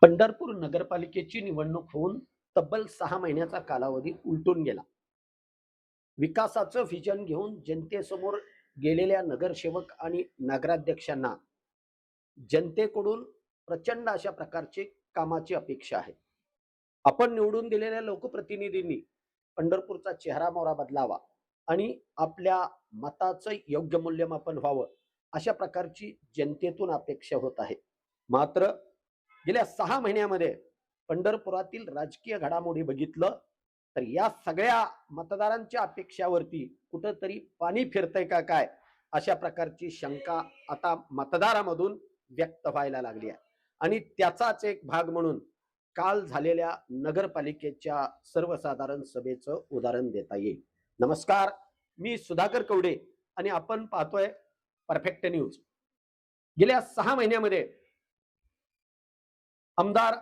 पंढरपूर नगरपालिकेची निवडणूक होऊन तब्बल 6 महिन्याचा कालावधी उलटून गेला. विकासाचं व्हिजन घेऊन जनतेसमोर गेलेल्या नगरसेवक आणि नगराध्यक्षांना जनतेकडून प्रचंड अशा प्रकारची कामाची अपेक्षा आहे. आपण निवडून दिलेल्या लोकप्रतिनिधींनी पंढरपूरचा चेहरा मोहरा बदलावा आणि आपल्या मताचं योग्य मूल्यमापन व्हावं, अशा प्रकारची जनतेतून अपेक्षा होत आहे. मात्र गेल्या 6 महिन्यामध्ये पंढरपुरातील राजकीय घडामोडी बघितलं तर या सगळ्या मतदारांच्या अपेक्षावरती कुठंतरी पाणी फिरतंय का काय, अशा प्रकारची शंका आता मतदारामधून व्यक्त व्हायला लागली आहे. आणि त्याचाच एक भाग म्हणून काल झालेल्या नगरपालिकेच्या सर्वसाधारण सभेचं उदाहरण देता येईल. नमस्कार, मी सुधाकर कवडे आणि आपण पाहतोय परफेक्ट न्यूज. गेल्या 6 महिन्यामध्ये आमदार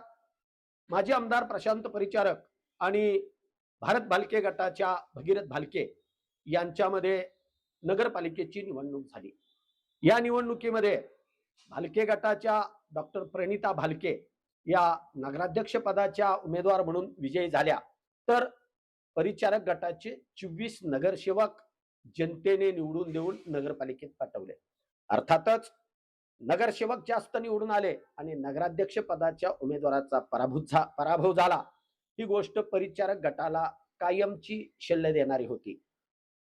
माजी आमदार प्रशांत परिचारक आणि भारत भालके गटाच्या भगीरथ भालके यांच्यामध्ये नगरपालिकेची निवडणूक झाली. या निवडणुकीमध्ये भालके गटाच्या डॉक्टर प्रणिता भालके या नगराध्यक्ष पदाच्या उमेदवार म्हणून विजयी झाल्या, तर परिचारक गटाचे 24 नगरसेवक जनतेने निवडून देऊन नगरपालिकेत पाठवले. अर्थातच नगरसेवक जास्त निवडून आले आणि नगराध्यक्ष पदाच्या उमेदवाराचा पराभव झाला, ही गोष्ट परिचारक गटाला कायमची शल्य देणारी होती.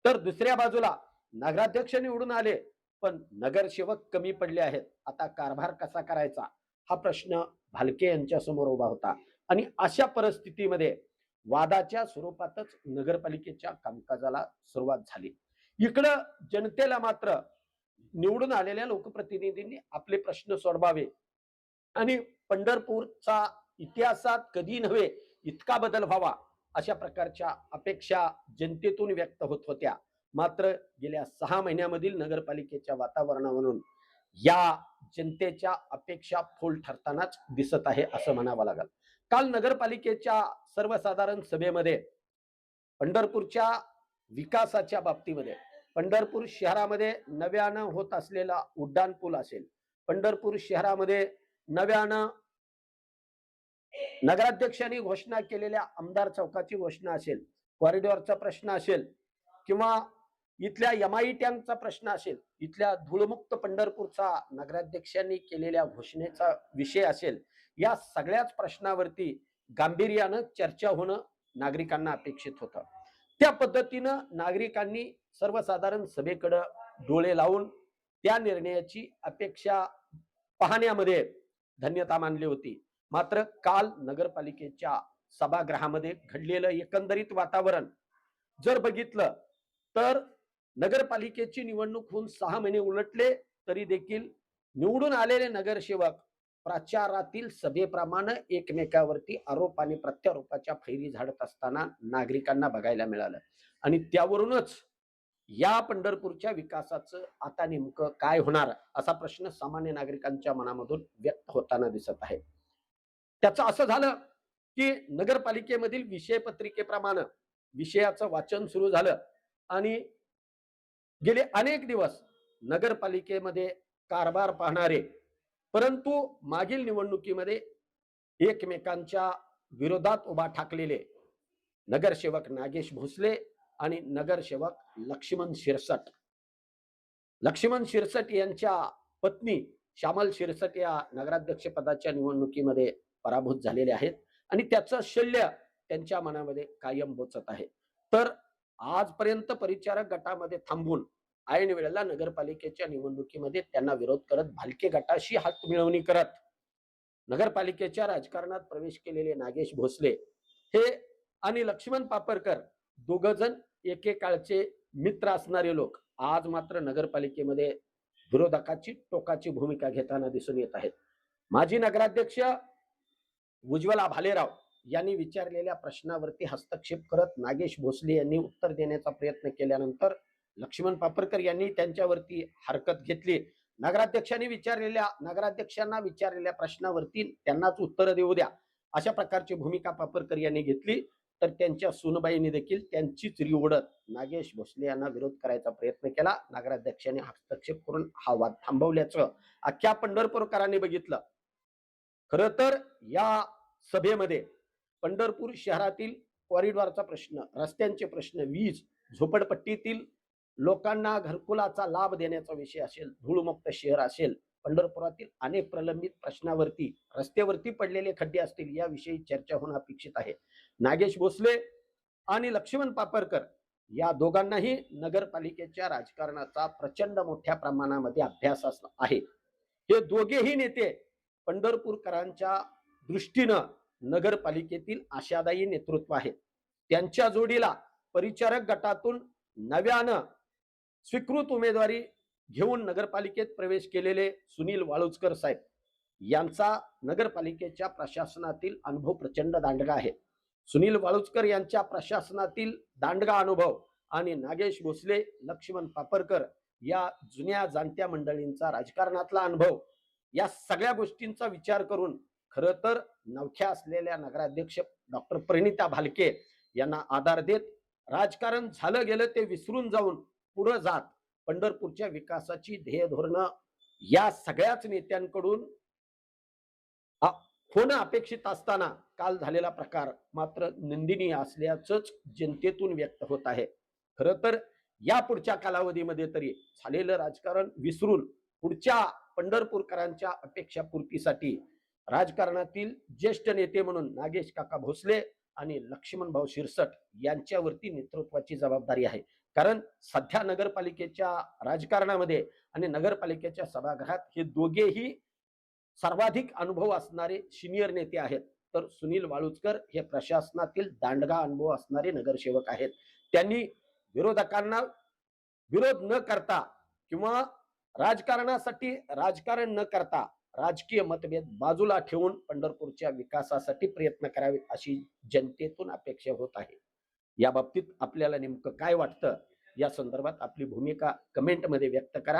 तर दुसऱ्या बाजूला नगराध्यक्ष निवडून आले पण नगरसेवक कमी पडले आहेत. आता कारभार कसा करायचा हा प्रश्न भालके यांच्या समोर उभा होता. आणि अशा परिस्थितीमध्ये वादाच्या स्वरूपातच नगरपालिकेच्या कामकाजाला सुरुवात झाली. इकडं जनतेला मात्र निवडून आलेल्या लोकप्रतिनिधींनी आपले प्रश्न सोडवावे आणि पंढरपूरचा इतिहासात कधी नव्हे इतका बदल व्हावा, अशा प्रकारच्या अपेक्षा जनतेतून व्यक्त होत होत्या. मात्र गेल्या 6 महिन्यामधील नगरपालिकेच्या वातावरणावरून या जनतेच्या अपेक्षा फोल ठरतानाच दिसत आहे असं म्हणावं लागेल. काल नगरपालिकेच्या सर्वसाधारण सभेमध्ये पंढरपूरच्या विकासाच्या बाबतीमध्ये पंढरपूर शहरामध्ये नव्यानं होत असलेला उड्डाण पूल असेल, पंढरपूर शहरामध्ये नव्यानं नगराध्यक्षांनी घोषणा केलेल्या आमदार चौकाची घोषणा असेल, कॉरिडॉरचा प्रश्न असेल किंवा इथल्या एमआय टँकचा प्रश्न असेल, इथल्या धूळमुक्त पंढरपूरचा नगराध्यक्षांनी केलेल्या घोषणेचा विषय असेल, या सगळ्याच प्रश्नावरती गांभीर्यानं चर्चा होणं नागरिकांना अपेक्षित होतं. त्या पद्धतीनं नागरिकांनी सर्वसाधारण सभेकडे डोळे लावून त्या निर्णयाची अपेक्षा पाहण्यामध्ये धन्यता मानली होती. मात्र काल नगरपालिकेच्या सभागृहामध्ये घडलेलं एकंदरीत वातावरण जर बघितलं तर नगरपालिकेची निवडणूक होऊन 6 महिने उलटले तरी देखील निवडून आलेले नगरसेवक प्रचारातील सभेप्रमाणे एकमेकावरती आरोप आणि प्रत्यारोपाच्या फैरी झाडत असताना नागरिकांना बघायला मिळालं. आणि त्यावरूनच या पंढरपूरच्या विकासाचं आता नेमकं काय होणार असा प्रश्न सामान्य नागरिकांच्या मनामधून व्यक्त होताना दिसत आहे. त्याचं असं झालं की नगरपालिकेमधील विषय पत्रिकेप्रमाणे विषयाचं वाचन सुरू झालं आणि गेले अनेक दिवस नगरपालिकेमध्ये कारभार पाहणारे परंतु मागील निवडणुकीमध्ये एकमेकांच्या विरोधात उभा ठाकलेले नगरसेवक नागेश भोसले आणि नगरसेवक लक्ष्मण शिरसट यांच्या पत्नी श्यामल शिरसट या नगराध्यक्ष पदाच्या निवडणुकीमध्ये पराभूत झालेले आहेत आणि त्याचं शल्य त्यांच्या मनामध्ये कायम बोचत आहे. तर आजपर्यंत परिचारक गटामध्ये थांबून ऐन वेळेला नगरपालिकेच्या निवडणुकीमध्ये त्यांना विरोध करत भालके गटाशी हात मिळवणी करत नगरपालिकेच्या राजकारणात प्रवेश केलेले नागेश भोसले हे आणि लक्ष्मण पापरकर दोघजण एकेकाळचे मित्र असणारे लोक आज मात्र नगरपालिकेमध्ये विरोधकाची टोकाची भूमिका घेताना दिसून येत आहेत. माजी नगराध्यक्ष उज्ज्वला भालेराव यांनी विचारलेल्या प्रश्नावरती हस्तक्षेप करत नागेश भोसले यांनी उत्तर देण्याचा प्रयत्न केल्यानंतर लक्ष्मण पापरकर यांनी त्यांच्यावरती हरकत घेतली. नगराध्यक्षांना विचारलेल्या प्रश्नावरती त्यांनाच उत्तर देऊ द्या अशा प्रकारची भूमिका पापरकर यांनी घेतली. तर त्यांच्या सुनबाईंनी देखील त्यांचीच रिओढत नागेश भोसले यांना विरोध करायचा प्रयत्न केला. नगराध्यक्षांनी हस्तक्षेप करून हा वाद थांबवल्याचं अख्ख्या पंढरपूरकरांनी बघितलं. खरं तर या सभेमध्ये पंढरपूर शहरातील कॉरिडॉरचा प्रश्न, रस्त्यांचे प्रश्न, वीज, झोपडपट्टीतील लोकांना घरकुलाचा लाभ देण्याचा विषय असेल, धूळमुक्त शहर असेल, पंढरपुरातील अनेक प्रलंबित प्रश्नावरती, रस्त्यावरती पडलेले खड्डे असतील, याविषयी चर्चा होणं अपेक्षित आहे. नागेश भोसले आणि लक्ष्मण पापरकर या दोघांनाही नगरपालिकेच्या राजकारणाचा प्रचंड मोठ्या प्रमाणामध्ये अभ्यास आहे. हे दोघेही नेते पंढरपूरकरांच्या दृष्टीनं नगरपालिकेतील आशादायी नेतृत्व आहे. त्यांच्या जोडीला परिचारक गटातून नव्यानं स्वीकृत उमेदवारी घेऊन नगरपालिकेत प्रवेश केलेले सुनील वाळुजकर साहेब यांचा नगरपालिकेच्या प्रशासनातील अनुभव प्रचंड दांडगा आहे. सुनील वाळुजकर यांच्या प्रशासनातील दांडगा अनुभव आणि नागेश भोसले, लक्ष्मण पापरकर या जुन्या जाणत्या मंडळींचा राजकारणातला अनुभव, या सगळ्या गोष्टींचा विचार करून खरं तर नवख्या असलेल्या नगराध्यक्ष डॉक्टर प्रणिता भालके यांना आधार देत राजकारण झालं गेलं ते विसरून जाऊन पुढे जात पंढरपूरच्या विकासाची ध्येय धोरणं या सगळ्याच नेत्यांकडून होणं अपेक्षित असताना काल झालेला प्रकार मात्र निंदनीय असल्याचंच जनतेतून व्यक्त होत आहे. खरं तर या पुढच्या कालावधीमध्ये तरी झालेलं राजकारण विसरून पुढच्या पंढरपूरकरांच्या अपेक्षा पूर्तीसाठी राजकारणातील ज्येष्ठ नेते म्हणून नागेश काका भोसले आणि लक्ष्मण भाऊ शिरसट यांच्यावरती नेतृत्वाची जबाबदारी आहे. कारण सध्या नगरपालिकेच्या राजकारणामध्ये आणि नगरपालिकेच्या सभागृहात हे दोघेही सर्वाधिक अनुभव असणारे सिनियर नेते आहेत. तर सुनील वाळुजकर हे प्रशासनातील दांडगा अनुभव असणारे नगरसेवक आहेत. त्यांनी विरोधकांना विरोध न करता किंवा राजकारणासाठी राजकारण न करता राजकीय मतभेद बाजूला ठेवून पंढरपूरच्या विकासासाठी प्रयत्न करावे अशी जनतेतून अपेक्षा होत आहे. या बाबतीत आपल्याला नेमकं काय वाटतं या संदर्भात आपली भूमिका कमेंटमध्ये व्यक्त करा.